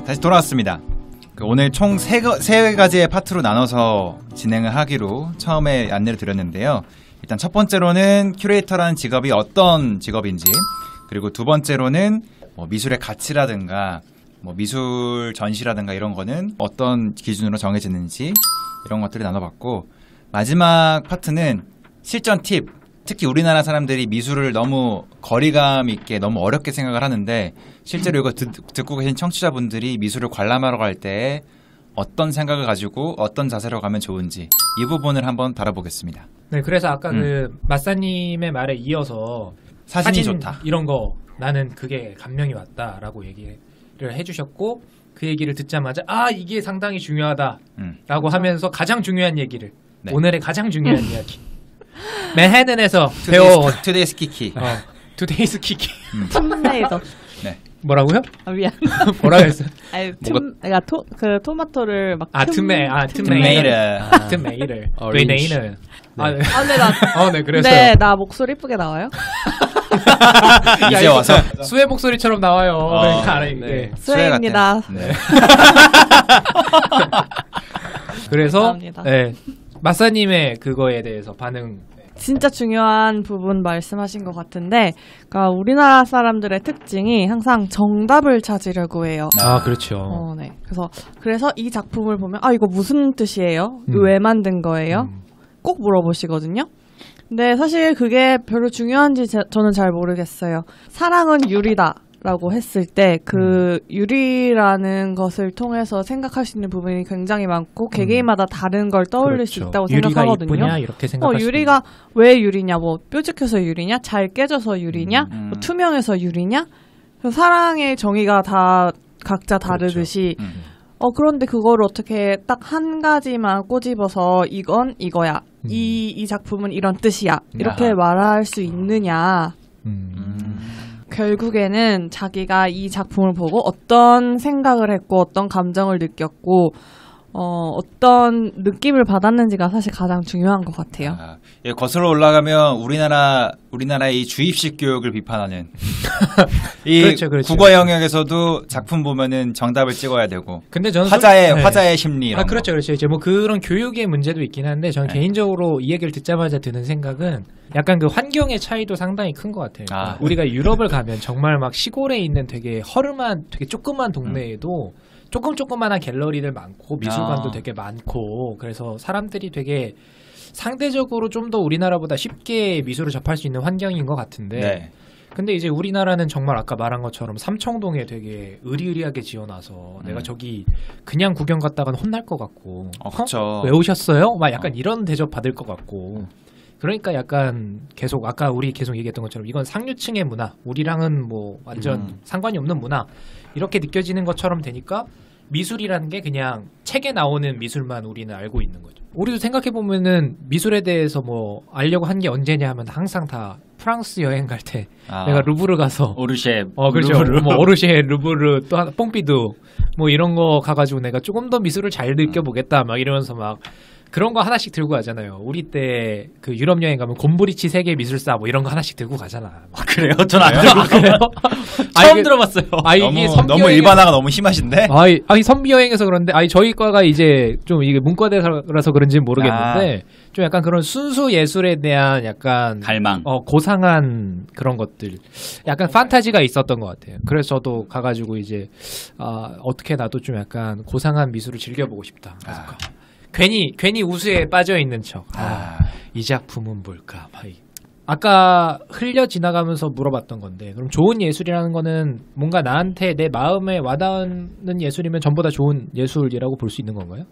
다시 돌아왔습니다. 오늘 총 세 가지의 파트로 나눠서 진행을 하기로 처음에 안내를 드렸는데요. 일단 첫 번째로는 큐레이터라는 직업이 어떤 직업인지, 그리고 두 번째로는 미술의 가치라든가 미술 전시라든가 이런 거는 어떤 기준으로 정해지는지 이런 것들을 나눠봤고, 마지막 파트는 실전 팁, 특히 우리나라 사람들이 미술을 너무 거리감 있게 너무 어렵게 생각을 하는데 실제로 이거 듣고 계신 청취자분들이 미술을 관람하러 갈 때 어떤 생각을 가지고 어떤 자세로 가면 좋은지 이 부분을 한번 다뤄보겠습니다. 네, 그래서 아까 그 마사님의 말에 이어서 사진이 사진 좋다. 이런 거 나는 그게 감명이 왔다라고 얘기를 해주셨고, 그 얘기를 듣자마자 이게 상당히 중요하다라고 하면서 가장 중요한 얘기를 오늘의 가장 중요한 이야기 맨해튼에서 배워온 투데이스 키키. 투데이스 키키. 툼레이더. 네. 뭐라고요? 미안. 뭐라고 했어요? 아니, 내가 그 토마토를 막 툼메이를. 네. 네, 그래서. 네, 나 목소리 이쁘게 나와요? 이제 와서 수혜 목소리처럼 나와요. 그러니까 네. 수혜입니다. 네. 그래서 네, 마사님의 그거에 대해서 반응. 진짜 중요한 부분 말씀하신 것 같은데, 그러니까 우리나라 사람들의 특징이 항상 정답을 찾으려고 해요. 그렇죠. 네. 그래서 이 작품을 보면 이거 무슨 뜻이에요? 왜 만든 거예요? 꼭 물어보시거든요. 근데 사실 그게 별로 중요한지 저는 잘 모르겠어요. 사랑은 유리다 라고 했을 때 그 유리라는 것을 통해서 생각할 수 있는 부분이 굉장히 많고 개개인마다 다른 걸 떠올릴 그렇죠. 수 있다고 유리가 생각하거든요. 이쁘냐 이렇게 생각할 수 유리가 왜 유리냐, 뾰족해서 유리냐, 잘 깨져서 유리냐, 투명해서 유리냐. 사랑의 정의가 다 각자 다르듯이 그런데 그거를 어떻게 딱 한 가지만 꼬집어서 이건 이거야, 이 작품은 이런 뜻이야 이렇게 말할 수 있느냐. 결국에는 자기가 이 작품을 보고 어떤 생각을 했고 어떤 감정을 느꼈고 어떤 느낌을 받았는지가 사실 가장 중요한 것 같아요. 거슬러 올라가면 우리나라의 이 주입식 교육을 비판하는 이 그렇죠. 국어 영역에서도 작품 보면은 정답을 찍어야 되고. 근데 저는 화자의 심리 이런 그렇죠. 이제 뭐 그런 교육의 문제도 있긴 한데 저는 개인적으로 이 얘기를 듣자마자 드는 생각은 약간 그 환경의 차이도 상당히 큰 것 같아요. 우리가 유럽을 가면 정말 막 시골에 있는 되게 허름한 되게 조그만 동네에도 조그만한 갤러리들 많고 미술관도 되게 많고, 그래서 사람들이 되게 상대적으로 좀 더 우리나라보다 쉽게 미술을 접할 수 있는 환경인 것 같은데 근데 이제 우리나라는 정말 아까 말한 것처럼 삼청동에 되게 으리으리하게 지어놔서 내가 저기 그냥 구경 갔다가는 혼날 것 같고 그렇죠. 왜 오셨어요? 막 약간 이런 대접 받을 것 같고, 그러니까 약간 계속 아까 우리 계속 얘기했던 것처럼 이건 상류층의 문화, 우리랑은 뭐 완전 상관이 없는 문화 이렇게 느껴지는 것처럼 되니까 미술이라는 게 그냥 책에 나오는 미술만 우리는 알고 있는 거죠. 우리도 생각해보면은 미술에 대해서 뭐 알려고 한 게 언제냐 하면 항상 다 프랑스 여행 갈 때 내가 루브르 가서 오르쉐 그렇죠. 뭐 오르쉐, 루브르, 또 뽕피두 뭐 이런 거 가가지고 내가 조금 더 미술을 잘 느껴보겠다 막 이러면서 막 그런 거 하나씩 들고 가잖아요. 우리 때 그 유럽 여행 가면 곰브리치 세계 미술사 뭐 이런 거 하나씩 들고 가잖아. 그래요? 전 안 들고 가요. 처음 들어봤어요. 너무 일반화가 너무 심하신데? 선비 여행에서 그런데 저희 과가 이제 좀 이게 문과대라서 그런지는 모르겠는데 좀 약간 그런 순수 예술에 대한 약간 갈망, 고상한 그런 것들, 약간 판타지가 있었던 것 같아요. 그래서 저도 가가지고 이제 어떻게 나도 좀 약간 고상한 미술을 즐겨보고 싶다. 그래서 괜히 우수에 빠져 있는 척. 이 작품은 뭘까? 아까 흘려 지나가면서 물어봤던 건데, 그럼 좋은 예술이라는 거는 뭔가 나한테 내 마음에 와닿는 예술이면 전부 다 좋은 예술이라고 볼 수 있는 건가요?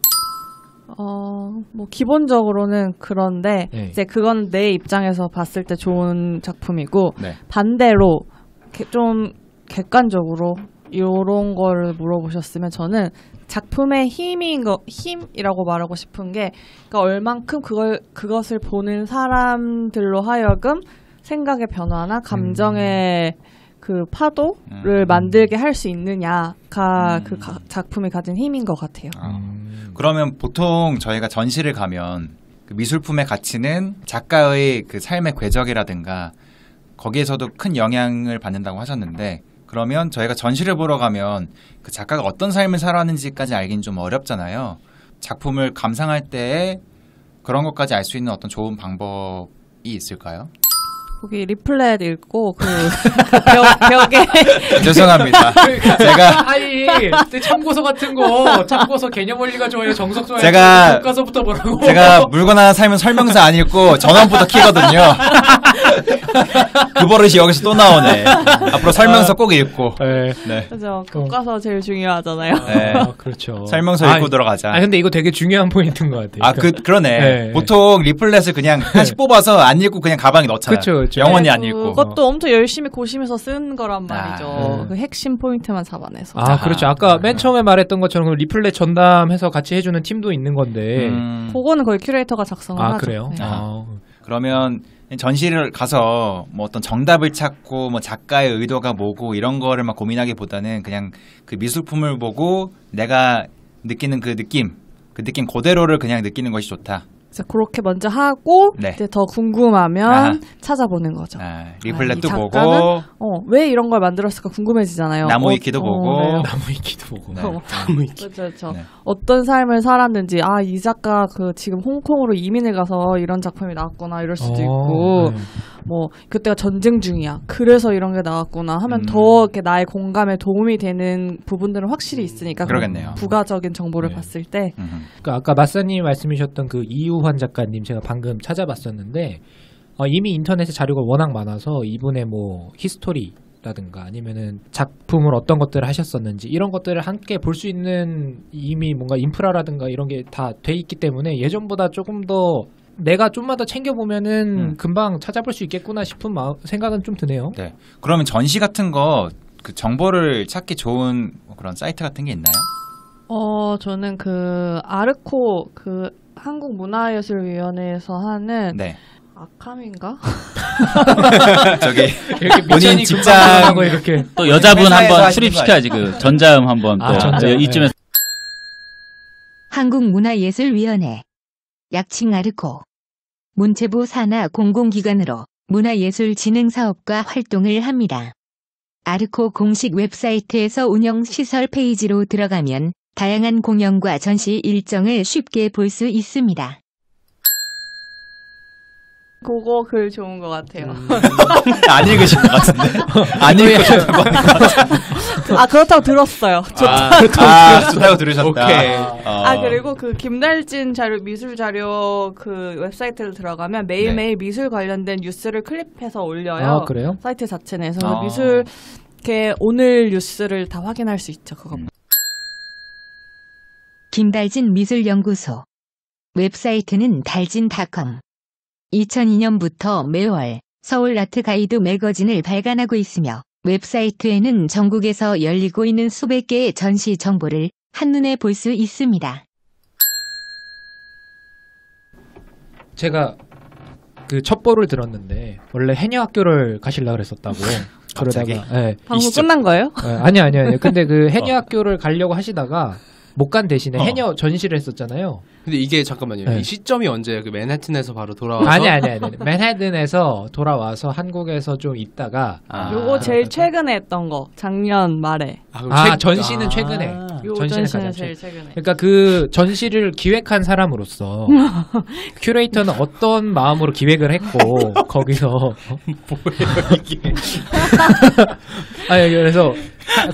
뭐 기본적으로는 그런데 이제 그건 내 입장에서 봤을 때 좋은 작품이고 반대로 좀 객관적으로 이런 거를 물어보셨으면 저는 작품의 힘이라고 말하고 싶은 게, 그러니까 얼만큼 그것을 보는 사람들로 하여금 생각의 변화나 감정의 그 파도를 만들게 할 수 있느냐가 그 작품이 가진 힘인 것 같아요. 그러면 보통 저희가 전시를 가면 그 미술품의 가치는 작가의 그 삶의 궤적이라든가 거기에서도 큰 영향을 받는다고 하셨는데, 그러면 저희가 전시를 보러 가면 그 작가가 어떤 삶을 살았는지까지 알긴 좀 어렵잖아요. 작품을 감상할 때 그런 것까지 알 수 있는 어떤 좋은 방법이 있을까요? 거기 리플렛 읽고 그 벽에 죄송합니다. 제가 아니 참고서 같은 거 참고서 개념 원리가 좋아요 정석 좋아요 제가 교과서부터 보라고 제가 물건 하나 살면 설명서 안 읽고 전원부터 키거든요. 그 버릇이 여기서 또 나오네. 앞으로 설명서 꼭 읽고. 네. 그죠. 교과서 제일 중요하잖아요. 네. 그렇죠. 설명서 읽고 들어가자. 근데 이거 되게 중요한 포인트인 것 같아요. 그러네. 네. 보통 리플렛을 그냥 하나씩 뽑아서 안 읽고 그냥 가방에 넣잖아요. 그렇죠. 영원히 안 읽고. 그것도 엄청 열심히 고심해서 쓴 거란 말이죠. 네. 그 핵심 포인트만 잡아내서. 그렇죠. 아까 맨 처음에 말했던 것처럼 리플렛 전담해서 같이 해주는 팀도 있는 건데. 그거는 거의 큐레이터가 작성을 하죠. 그래요? 네. 그러면 전시를 가서 뭐 어떤 정답을 찾고 뭐 작가의 의도가 뭐고 이런 거를 막 고민하기보다는 그냥 그 미술품을 보고 내가 느끼는 그 느낌 그대로를 그냥 느끼는 것이 좋다. 그래서 그렇게 먼저 하고 네. 이제 더 궁금하면 찾아보는 거죠. 리플렛도 보고 왜 이런 걸 만들었을까 궁금해지잖아요. 나무위키도 보고 나무위키도 보고. 나무위키. 그렇죠. 네. 어떤 삶을 살았는지 이 작가 그 지금 홍콩으로 이민을 가서 이런 작품이 나왔구나 이럴 수도 있고 뭐 그때가 전쟁 중이야. 그래서 이런 게 나왔구나 하면 더 이렇게 나의 공감에 도움이 되는 부분들은 확실히 있으니까. 그러겠네요. 부가적인 정보를 봤을 때. 그러니까 아까 마사님 말씀이셨던 그 이우환 작가님 제가 방금 찾아봤었는데 이미 인터넷에 자료가 워낙 많아서 이분의 뭐 히스토리라든가 아니면은 작품을 어떤 것들을 하셨었는지 이런 것들을 함께 볼 수 있는 이미 뭔가 인프라라든가 이런 게 다 돼 있기 때문에 예전보다 조금 더 내가 좀만 더 챙겨보면은 금방 찾아볼 수 있겠구나 싶은 생각은 좀 드네요. 네. 그러면 전시 같은 거 그 정보를 찾기 좋은 그런 사이트 같은 게 있나요? 저는 그 아르코 그 한국문화예술위원회에서 하는 아캄인가? 저기 본인 직장하고 이렇게 또 여자분 한번 출입시켜야지. 그 전자음 한번 또 이쯤에서. 한국문화예술위원회 약칭 아르코 문체부 산하 공공기관으로 문화예술 진흥 사업과 활동을 합니다. 아르코 공식 웹사이트에서 운영 시설 페이지로 들어가면 다양한 공연과 전시 일정을 쉽게 볼 수 있습니다. 그거 글 좋은 것 같아요. 안 읽으신 것 같은데? 안 읽으셨다고 하는 것 같은데? 그렇다고 들었어요. 좋다고 들으셨다. 오케이. 그리고 그 김달진 미술 자료 그 웹사이트를 들어가면 매일매일 미술 관련된 뉴스를 클립해서 올려요. 그래요? 사이트 자체 내에서 미술 오늘 뉴스를 다 확인할 수 있죠. 그거. 김달진 미술연구소 웹사이트는 달진.com 2002년부터 매월 서울 아트 가이드 매거진을 발간하고 있으며 웹사이트에는 전국에서 열리고 있는 수백 개의 전시 정보를 한눈에 볼 수 있습니다. 제가 그 첩보를 들었는데 원래 해녀 학교를 가시려고 그랬었다고. 그러다가 방송 끝난 거예요? 아니요. 근데 그 해녀 학교를 가려고 하시다가 못 간 대신에 해녀 전시를 했었잖아요. 근데 이게 잠깐만요. 이 시점이 언제예요? 그 맨해튼에서 바로 돌아와서? 아니. 맨해튼에서 돌아와서 한국에서 좀 있다가 요거 제일 최근에 했던 거. 작년 말에. 전시는 최근에. 전시는 제일 최근에. 그러니까 그 전시를 기획한 사람으로서 큐레이터는 어떤 마음으로 기획을 했고 거기서 뭐예요 이게? 그래서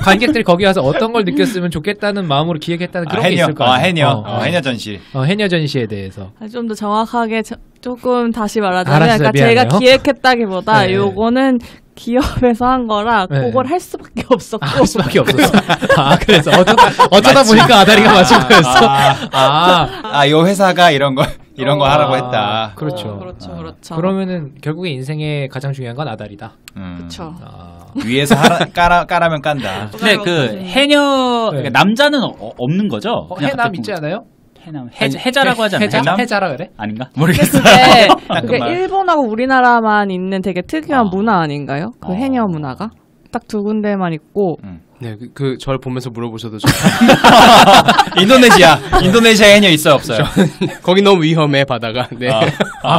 관객들이 거기 와서 어떤 걸 느꼈으면 좋겠다는 마음으로 기획했다는 그런 게 있을 거예요. 해녀 전시. 해녀 전시에 대해서. 좀 더 정확하게 조금 다시 말하자면 그러니까 제가 기획했다기보다 요거는 기업에서 한 거라 그걸 할 수밖에 없었고. 할 수밖에 없었어. 그래서 어쩌다 보니까 아다리가 맞은 거였어. 요 회사가 이런 거 하라고 했다. 그렇죠. 그렇죠. 그러면은 결국에 인생에 가장 중요한 건 아다리다. 그렇죠. 위에서 까라면 깐다. 근데 그 해녀 그러니까 남자는 없는 거죠? 해남 있지 않아요? 해자라고 하지 않나요? 해자라 그래? 아닌가? 모르겠어요. 그게 일본하고 우리나라만 있는 되게 특이한 문화 아닌가요? 그 해녀 문화가 딱 두 군데만 있고. 네, 저를 보면서 물어보셔도 인도네시아 해녀 있어요, 없어요? 거기 너무 위험해 바다가. 네.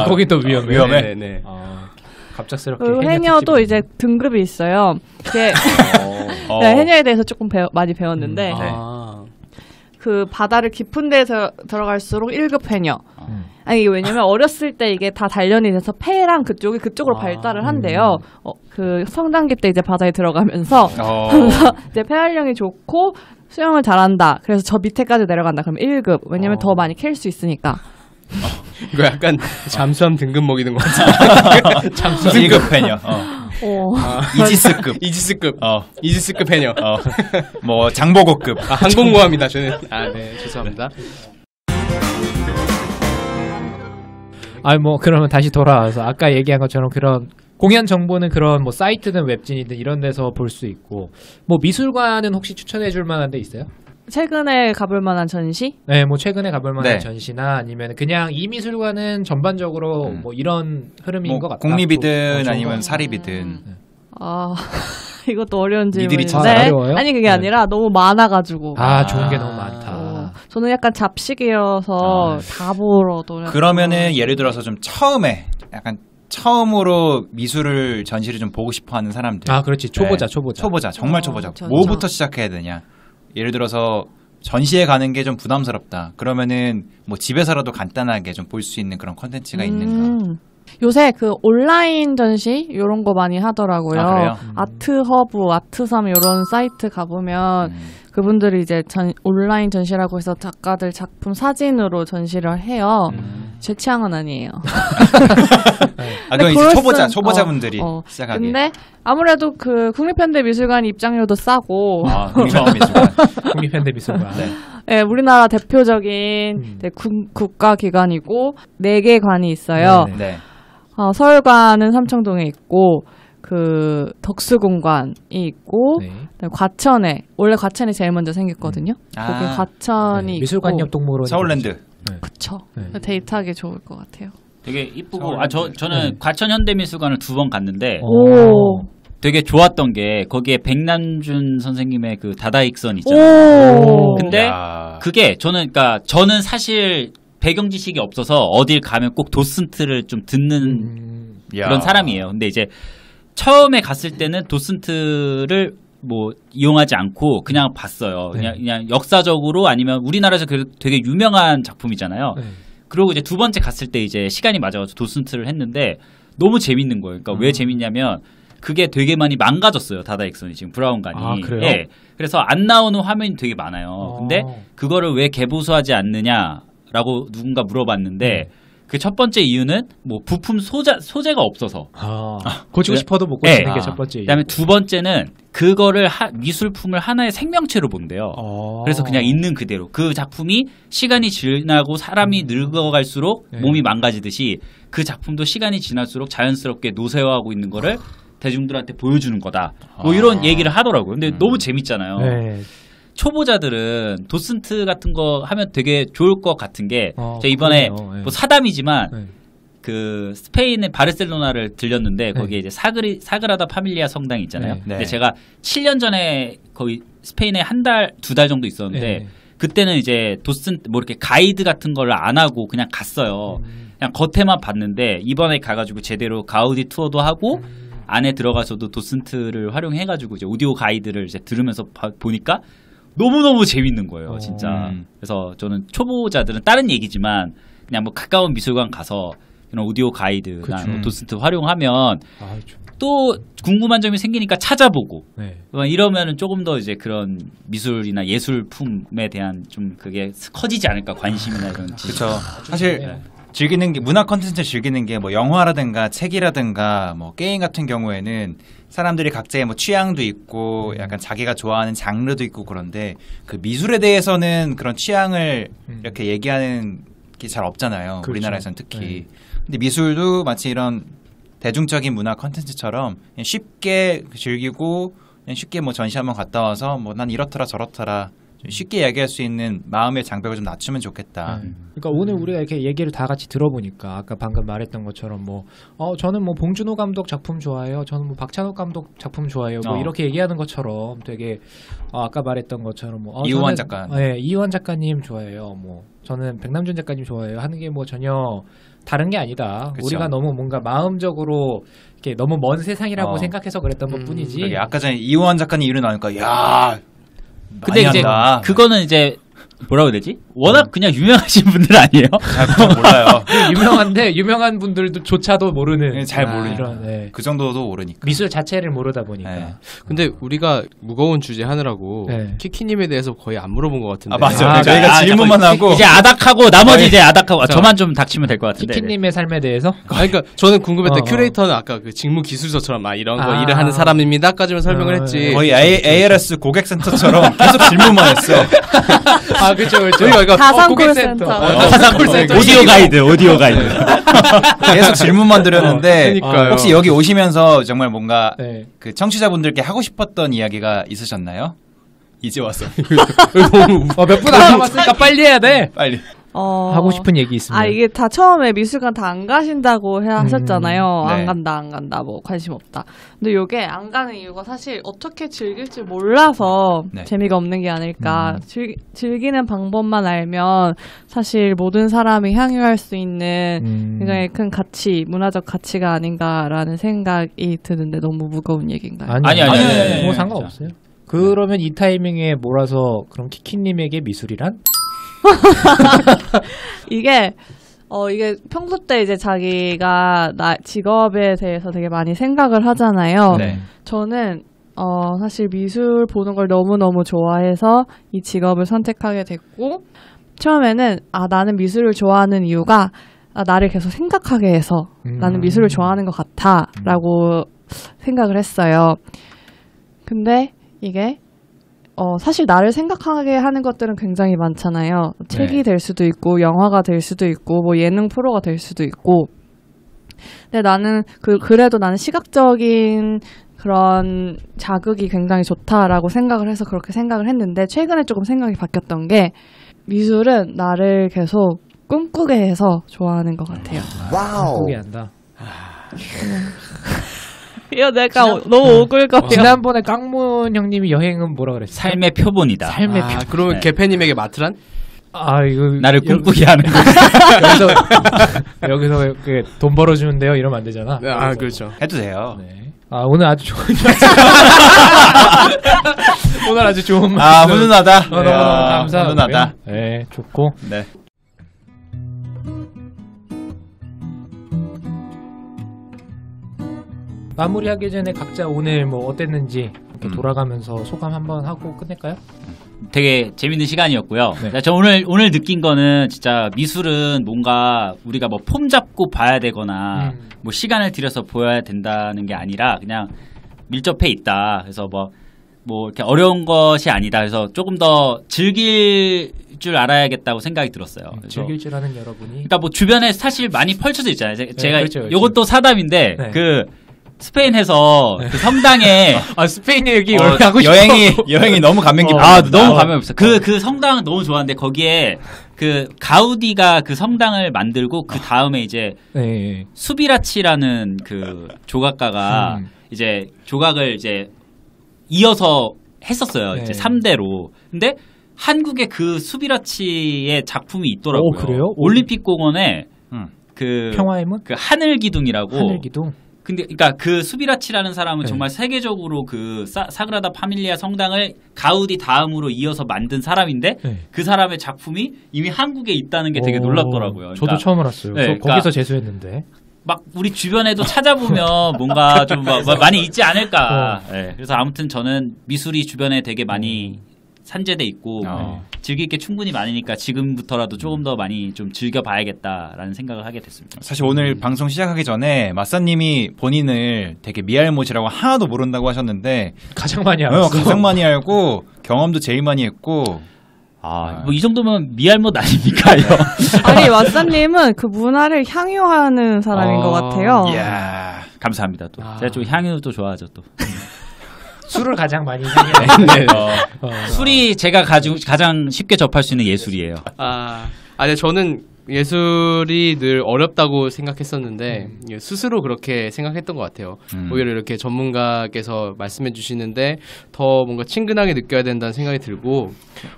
거기 또 위험해. 네. 갑작스럽게. 해녀도 이제 등급이 있어요. 이게 네, 해녀에 대해서 조금 많이 배웠는데 그 바다를 깊은 데서 들어갈수록 1급 해녀. 아니 왜냐면 어렸을 때 이게 다 단련이 돼서 폐랑 그쪽으로 발달을 한대요. 그 성장기 때 이제 바다에 들어가면서 이제 폐활량이 좋고 수영을 잘한다. 그래서 저 밑에까지 내려간다. 그럼 1급. 왜냐면 더 많이 캘 수 있으니까. 이거 약간 잠수함 등급 먹이는 거 같아. 잠수함 1급 해녀. 이지스급. 이지스급 해녀. 뭐 장보고급. 항공모함이다 저는. 네, 죄송합니다. 뭐 그러면 다시 돌아와서 아까 얘기한 것처럼 그런 공연 정보는 그런 뭐 사이트든 웹진이든 이런 데서 볼 수 있고, 뭐 미술관은 혹시 추천해줄 만한 데 있어요? 최근에 가볼 만한 전시? 네, 뭐 최근에 가볼 만한 전시나 아니면 그냥 이 미술관은 전반적으로 뭐 이런 흐름인 것 같다. 공립이든 아니면 사립이든. 이것도 어려운 질문인데. 어려워요? 아니 그게 아니라 너무 많아가지고. 좋은 게 너무 많다. 저는 약간 잡식이어서 다 보러 그러면은 예를 들어서 좀 처음으로 미술을 전시를 좀 보고 싶어하는 사람들. 그렇지. 초보자. 정말 초보자. 뭐부터 시작해야 되냐? 예를 들어서 전시회 가는 게 좀 부담스럽다. 그러면은 뭐 집에서라도 간단하게 좀 볼 수 있는 그런 콘텐츠가 있는가? 요새 그 온라인 전시 이런 거 많이 하더라고요. 그래요? 아트허브, 아트섬 이런 사이트 가보면 그분들이 이제 온라인 전시라고 해서 작가들 작품 사진으로 전시를 해요. 제 취향은 아니에요. 그건 이제 초보자분들이 시작하기. 근데 아무래도 그 국립현대미술관 입장료도 싸고. 국립현대미술관. 네, 우리나라 대표적인 국가기관이고 4개 관이 있어요. 네. 서울관은 삼청동에 있고 그 덕수궁관이 있고 과천에 원래 과천이 제일 먼저 생겼거든요. 거기 과천이 있고 미술관 옆 동물원 서울랜드. 그쵸. 데이트하기 좋을 것 같아요. 되게 이쁘고 저는 과천 현대미술관을 2번 갔는데 되게 좋았던 게 거기에 백남준 선생님의 그 다다익선 있잖아요. 근데 그게 저는 사실 배경 지식이 없어서 어딜 가면 꼭 도슨트를 좀 듣는 그런 사람이에요. 근데 이제 처음에 갔을 때는 도슨트를 뭐 이용하지 않고 그냥 봤어요. 그냥 역사적으로 아니면 우리나라에서 되게 유명한 작품이잖아요. 그리고 이제 2번째 갔을 때 이제 시간이 맞아가지고 도슨트를 했는데 너무 재밌는 거예요. 그러니까 왜 재밌냐면 그게 되게 많이 망가졌어요. 다다익선이 지금 브라운관이. 그래요? 네. 그래서 안 나오는 화면이 되게 많아요. 근데 그거를 왜 개보수하지 않느냐라고 누군가 물어봤는데 그 첫 번째 이유는 뭐 부품 소재가 없어서 고치고 싶어도 못 고치는 게 첫 번째 이유. 그다음에 2번째는 그거를 미술품을 하나의 생명체로 본대요. 그래서 그냥 있는 그대로 그 작품이 시간이 지나고 사람이 늙어갈수록 몸이 망가지듯이 그 작품도 시간이 지날수록 자연스럽게 노쇠화하고 있는 거를 대중들한테 보여주는 거다. 뭐 이런 얘기를 하더라고요. 근데 너무 재밌잖아요. 초보자들은 도슨트 같은 거 하면 되게 좋을 것 같은 게 제가 이번에 뭐 사담이지만 그 스페인의 바르셀로나를 들렸는데 거기에 이제 사그라다 파밀리아 성당이 있잖아요. 근데 제가 7년 전에 거기 스페인에 한 달, 2달 정도 있었는데 그때는 이제 도슨트 뭐 이렇게 가이드 같은 걸 안 하고 그냥 갔어요. 그냥 겉에만 봤는데 이번에 가가지고 제대로 가우디 투어도 하고 안에 들어가서도 도슨트를 활용해가지고 이제 오디오 가이드를 이제 들으면서 보니까 너무너무 재밌는 거예요, 진짜. 그래서 저는 초보자들은 다른 얘기지만 그냥 뭐 가까운 미술관 가서 그런 오디오 가이드나 뭐 도슨트 활용하면 또 궁금한 점이 생기니까 찾아보고 이러면은 조금 더 이제 그런 미술이나 예술품에 대한 좀 그게 커지지 않을까, 관심이나 이런. 그렇죠. 사실 즐기는 게 문화 콘텐츠 즐기는 게 뭐 영화라든가 책이라든가 뭐 게임 같은 경우에는 사람들이 각자의 뭐 취향도 있고 약간 자기가 좋아하는 장르도 있고 그런데 그 미술에 대해서는 그런 취향을 이렇게 얘기하는 게 잘 없잖아요. 우리나라에서는 특히. 근데 미술도 마치 이런 대중적인 문화 콘텐츠처럼 그냥 쉽게 즐기고 그냥 쉽게 뭐 전시 한번 갔다 와서 뭐 난 이렇더라 저렇더라 쉽게 얘기할 수 있는 마음의 장벽을 좀 낮추면 좋겠다. 그러니까 오늘 우리가 이렇게 얘기를 다 같이 들어보니까 아까 방금 말했던 것처럼 뭐 저는 뭐 봉준호 감독 작품 좋아해요. 저는 뭐 박찬욱 감독 작품 좋아해요. 뭐 이렇게 얘기하는 것처럼 되게 아까 말했던 것처럼 뭐 이우환 작가. 네, 이우환 작가님 좋아해요. 뭐 저는 백남준 작가님 좋아해요. 하는 게 뭐 전혀 다른 게 아니다. 그쵸. 우리가 너무 뭔가 마음적으로 이렇게 너무 먼 세상이라고 생각해서 그랬던 것뿐이지. 아까 전에 이호환 작가님 이름 나오니까 야. 근데 이제 한다. 그거는 이제 뭐라고 해야 되지? 워낙 그냥 유명하신 분들 아니에요? 잘 몰라요. 유명한데 유명한 분들조차도 모르는 잘 모르는 이런, 네. 그 정도도 모르니까 미술 자체를 모르다 보니까. 네. 근데 우리가 무거운 주제 하느라고 네. 키키님에 대해서 거의 안 물어본 것 같은데. 아 맞아요. 저희가 질문만 하고 이제 아닥하고 나머지 이제 아닥하고 저만 좀 닥치면 될 것 같은데. 키키님의 삶에 대해서? 그러니까 저는 궁금했던 큐레이터는 아까 그 직무 기술서처럼 막 이런 거 일을 하는 사람입니다까지만 설명을 했지. 거의 ALS 고객센터처럼 계속 질문만 했어. 아 그렇죠. 다산 콜센터. 다산 콜센터. 오디오 가이드. 계속 질문만 드렸는데 그러니까요. 혹시 여기 오시면서 정말 뭔가 네. 그 청취자분들께 하고 싶었던 이야기가 있으셨나요? 이제 왔어. 몇 분 안 남았으니까 빨리 해야 돼. 빨리. 하고 싶은 얘기 있습니다. 이게 다 처음에 미술관 다 안 가신다고 하셨잖아요. 네. 안 간다, 뭐 관심 없다. 근데 요게 안 가는 이유가 사실 어떻게 즐길지 몰라서 네. 재미가 없는 게 아닐까. 즐기는 방법만 알면 사실 모든 사람이 향유할 수 있는 굉장히 큰 가치, 문화적 가치가 아닌가라는 생각이 드는데 너무 무거운 얘기인가요? 아니. 뭐 상관없어요. 그러면 이 타이밍에 몰아서 그럼 키키님에게 미술이란? 이게 평소 때 이제 자기가 직업에 대해서 되게 많이 생각을 하잖아요. 네. 저는 사실 미술 보는 걸 너무너무 좋아해서 이 직업을 선택하게 됐고, 처음에는 나는 미술을 좋아하는 이유가 나를 계속 생각하게 해서 나는 미술을 좋아하는 것 같아 라고 생각을 했어요. 근데 이게 사실 나를 생각하게 하는 것들은 굉장히 많잖아요. 책이 될 수도 있고 영화가 될 수도 있고 뭐 예능 프로가 될 수도 있고. 근데 나는 그래도 나는 시각적인 그런 자극이 굉장히 좋다라고 생각을 해서 그렇게 생각을 했는데, 최근에 조금 생각이 바뀌었던 게 미술은 나를 계속 꿈꾸게 해서 좋아하는 것 같아요. 와우. 꿈꾸게 한다. 이거 내가 너무 오글거려. 지난번에 깡문 형님이 여행은 뭐라 그랬어? 삶의 표본이다. 삶의 표본. 그러면 개패님에게 마트란? 이거 나를 꿈꾸게 하는 거. 여기서 이렇게 돈 벌어주는데요 이러면 안 되잖아. 그렇죠. 해도 돼요. 네. 오늘 아주 좋은 오늘 아주 좋은 훈훈하다. 너무 감사하고요. 훈훈하다. 네, 좋고. 네. 마무리하기 전에 각자 오늘 뭐 어땠는지 이렇게 돌아가면서 소감 한번 하고 끝낼까요? 되게 재밌는 시간이었고요. 네. 저 오늘 느낀 거는 진짜 미술은 뭔가 우리가 뭐 폼 잡고 봐야 되거나 뭐 시간을 들여서 보여야 된다는 게 아니라 그냥 밀접해 있다. 그래서 뭐 이렇게 어려운 것이 아니다. 그래서 조금 더 즐길 줄 알아야겠다고 생각이 들었어요. 즐길 줄 아는 여러분이. 그러니까 뭐 주변에 사실 많이 펼쳐져 있잖아요. 제가 그렇죠. 요것도 사담인데 그 스페인에서 그 성당에 스페인 얘기 하고 싶어. 여행이 너무 감명 깊어. 너무 감명 깊어. 그 성당 너무 좋았는데 거기에 그 가우디가 그 성당을 만들고 그 다음에 이제 수비라치라는 그 조각가가 이제 조각을 이제 이어서 했었어요. 이제 3대로. 근데 한국에 그 수비라치의 작품이 있더라고요. 그래요? 올림픽 공원에 그 평화의 문? 그 하늘 기둥이라고. 하늘 기둥. 근데 그러니까 그 수비라치라는 사람은 정말 세계적으로 그 사그라다 파밀리아 성당을 가우디 다음으로 이어서 만든 사람인데 그 사람의 작품이 이미 한국에 있다는 게 되게 놀랍더라고요. 저도 처음 알았어요. 거기서 재수했는데. 막 우리 주변에도 찾아보면 뭔가 좀 많이 있지 않을까. 그래서 아무튼 저는 미술이 주변에 되게 많이 산재돼 있고 즐길 게 충분히 많으니까 지금부터라도 조금 더 많이 좀 즐겨봐야겠다라는 생각을 하게 됐습니다. 사실 오늘 방송 시작하기 전에 마사님이 본인을 되게 미알못이라고 하나도 모른다고 하셨는데 가장 많이 알았어. 가장 많이 알고 경험도 제일 많이 했고 뭐 이 정도면 미알못 아닙니까? 아니 마사님은 그 문화를 향유하는 사람인 것 같아요. 이야, 감사합니다. 또 제가 좀 향유도 좋아하죠 또. 술을 가장 많이 향해. 술이 제가 가장 쉽게 접할 수 있는 예술이에요. 아니 저는 예술이 늘 어렵다고 생각했었는데 스스로 그렇게 생각했던 것 같아요. 오히려 이렇게 전문가께서 말씀해 주시는데 더 뭔가 친근하게 느껴야 된다는 생각이 들고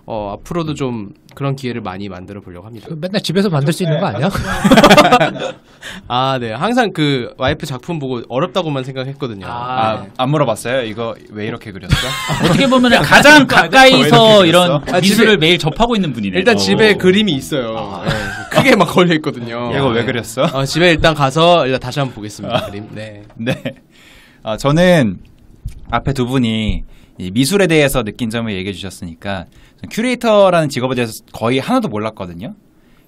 앞으로도 좀 그런 기회를 많이 만들어 보려고 합니다. 맨날 집에서 만들 수 있는 거 아니야? 아, 네. 항상 그 와이프 작품 보고 어렵다고만 생각했거든요. 안 물어봤어요? 이거 왜 이렇게 그렸어? 어떻게 보면 가장 가까이서 이런 미술을 매일 접하고 있는 분이네요. 일단 집에 그림이 있어요. 네. 크게 막 걸려 있거든요. 이거 왜 그렸어? 집에 일단 가서 일단 다시 한번 보겠습니다. 그림. 네. 네. 저는 앞에 두 분이 이 미술에 대해서 느낀 점을 얘기해 주셨으니까 큐레이터라는 직업에 대해서 거의 하나도 몰랐거든요.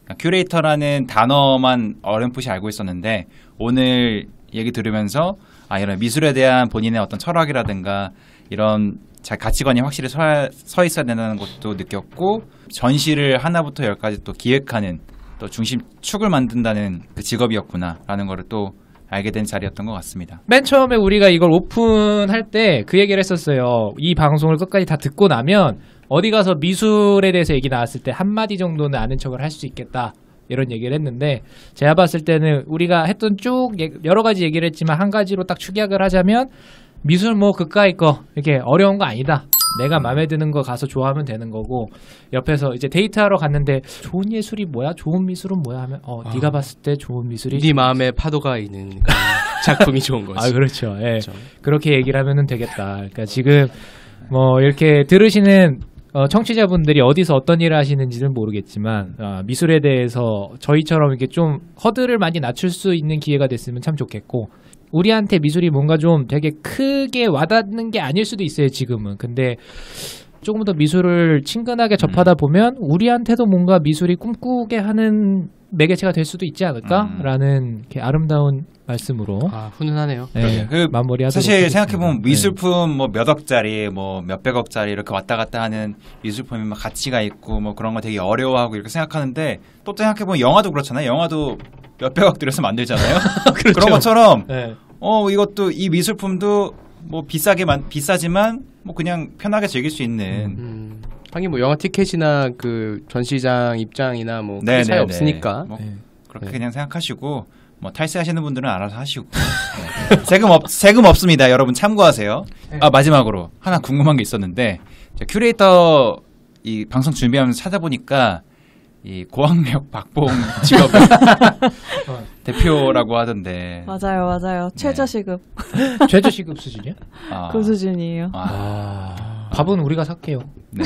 그러니까 큐레이터라는 단어만 어렴풋이 알고 있었는데 오늘 얘기 들으면서 이런 미술에 대한 본인의 어떤 철학이라든가 이런 가치관이 확실히 서 있어야 된다는 것도 느꼈고 전시를 하나부터 열까지 또 기획하는 또 중심축을 만든다는 그 직업이었구나라는 거를 또 알게 된 자리였던 것 같습니다. 맨 처음에 우리가 이걸 오픈할 때 그 얘기를 했었어요. 이 방송을 끝까지 다 듣고 나면 어디 가서 미술에 대해서 얘기 나왔을 때 한마디 정도는 아는 척을 할 수 있겠다. 이런 얘기를 했는데 제가 봤을 때는 우리가 했던 쭉 여러 가지 얘기를 했지만 한 가지로 딱 축약을 하자면 미술 뭐 그까이 거 이렇게 어려운 거 아니다. 내가 마음에 드는 거 가서 좋아하면 되는 거고 옆에서 이제 데이트하러 갔는데 좋은 예술이 뭐야? 좋은 미술은 뭐야? 하면 네가 봤을 때 좋은 미술이 네 마음에 파도가 있는 작품이 좋은 거지. 그렇죠. 예. 그렇죠. 그렇게 얘기를 하면은 되겠다. 그러니까 지금 뭐 이렇게 들으시는 청취자분들이 어디서 어떤 일을 하시는지는 모르겠지만 미술에 대해서 저희처럼 이렇게 좀 허들을 많이 낮출 수 있는 기회가 됐으면 참 좋겠고 우리한테 미술이 뭔가 좀 되게 크게 와닿는 게 아닐 수도 있어요 지금은. 근데 조금 더 미술을 친근하게 접하다 보면 우리한테도 뭔가 미술이 꿈꾸게 하는 매개체가 될 수도 있지 않을까라는 이렇게 아름다운 말씀으로 훈훈하네요. 네, 그 마무리하도록 사실 생각해보면 미술품 뭐 몇 억짜리 뭐 몇백억짜리 이렇게 왔다 갔다 하는 미술품이 막 가치가 있고 뭐 그런 거 되게 어려워하고 이렇게 생각하는데 또 생각해보면 영화도 그렇잖아요. 영화도 몇백억 들여서 만들잖아요. 그렇죠. 그런 것처럼 이것도 이 미술품도 뭐 비싸지만 뭐 그냥 편하게 즐길 수 있는 하긴 뭐 영화 티켓이나 그 전시장 입장이나 뭐 크게 차이 없으니까 뭐 그렇게 그냥 생각하시고 뭐 탈세하시는 분들은 알아서 하시고 세금 없습니다. 여러분 참고하세요. 마지막으로 하나 궁금한 게 있었는데 큐레이터 이 방송 준비하면서 찾아보니까 이 고학력 박봉 직업 대표라고 하던데. 맞아요. 최저시급. 최저시급 수준이야? 그 수준이에요. 밥은 우리가 살게요. 네.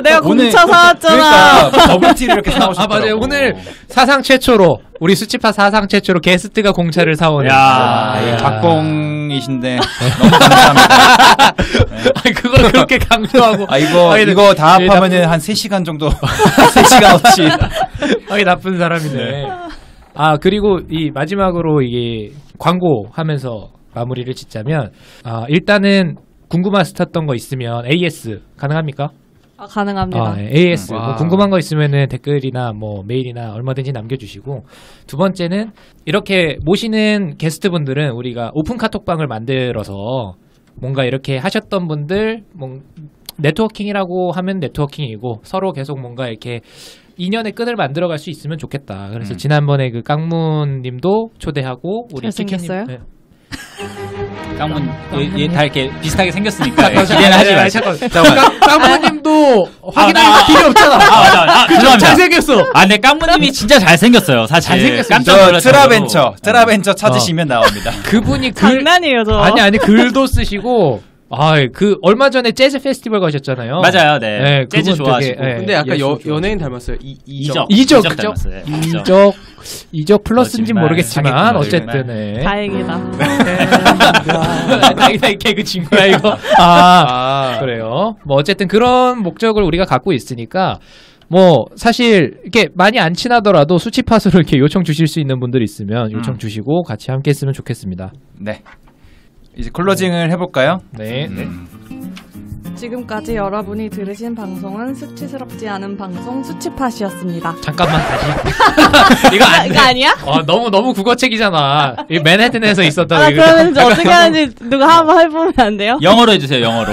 내가 공차 사왔잖아. 그러니까 더블티를 이렇게 사오셨더라고. 맞아요. 오늘 사상 최초로 우리 수치파 사상 최초로 게스트가 공차를 사오는. 박봉이신데 너무 감사합니다. 네. 그걸 그렇게 강조하고. 이거 다 합하면은 한 3시간 정도. 3시간어치. 나쁜 사람이네. 그리고 이 마지막으로 이게 광고하면서 마무리를 짓자면 일단은 궁금하셨던 거 있으면 AS 가능합니까? 가능합니다. AS 뭐 궁금한 거 있으면은 댓글이나 뭐 메일이나 얼마든지 남겨주시고 두 번째는 이렇게 모시는 게스트분들은 우리가 오픈 카톡방을 만들어서 뭔가 이렇게 하셨던 분들 네트워킹이라고 하면 네트워킹이고 서로 계속 뭔가 이렇게 인연의 끈을 만들어갈 수 있으면 좋겠다. 그래서 지난번에 그 깡문님도 초대하고 우리 잘생겼어요? 네. 깡문 얘 다 이렇게 비슷하게 생겼으니까 기대는 하지 마시고. 깡문님도 확인할 필요 없잖아. 죄송합니다. 잘생겼어. 근데 깡문님이 진짜 잘생겼어요. 사실. 트라벤처 찾으시면 나옵니다. 그분이 장난이에요, 저. 아니 글도 쓰시고. 얼마 전에 재즈 페스티벌 가셨잖아요. 맞아요, 네. 재즈 좋아하시고. 근데 약간 연예인 닮았어요. 이적 플러스인지는 모르겠지만 어쨌든 다행이다. 다행이다 개그 친구야 이거. 그래요. 뭐 어쨌든 그런 목적을 우리가 갖고 있으니까 뭐 사실 이렇게 많이 안 친하더라도 수치팟으로 이렇게 요청 주실 수 있는 분들 있으면 요청 주시고 같이 함께 했으면 좋겠습니다. 네. 이제 클로징을 해볼까요? 네. 지금까지 여러분이 들으신 방송은 수치스럽지 않은 방송 수치팟이었습니다. 잠깐만 다시. 이거 아니야? 너무 국어책이잖아. 이 맨해튼에서 있었던. 그러면 어떻게 하는지 누가 한번 해보면 안 돼요? 영어로 해주세요. 영어로.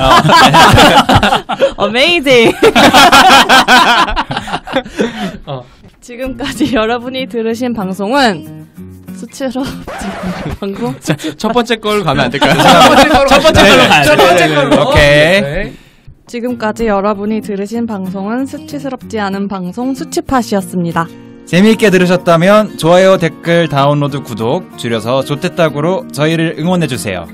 Amazing. 지금까지 여러분이 들으신 방송은 수치스럽지 않은 방송? 첫 번째 걸로 가면 안 될까요? 첫 번째 걸로 가야죠. 오케이. 지금까지 여러분이 들으신 방송은 수치스럽지 않은 방송 수치팟이었습니다. 재미있게 들으셨다면 좋아요, 댓글, 다운로드, 구독, 줄여서 조태딱으로 저희를 응원해주세요.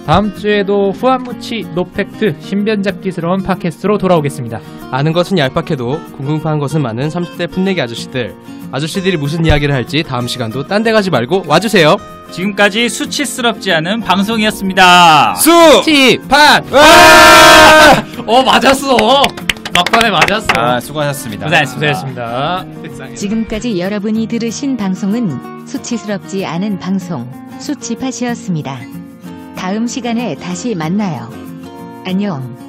다음 주에도 후한무치 노팩트 신변잡기스러운 팟캐스트로 돌아오겠습니다. 아는 것은 얄팍해도 궁금한 것은 많은 30대 풋내기 아저씨들이 무슨 이야기를 할지 다음 시간도 딴 데 가지 말고 와주세요. 지금까지 수치스럽지 않은 방송이었습니다. 수치팟! 맞았어. 막판에 맞았어. 수고하셨습니다. 고생하셨습니다. 지금까지 여러분이 들으신 방송은 수치스럽지 않은 방송 수치팟이었습니다. 다음 시간에 다시 만나요. 안녕.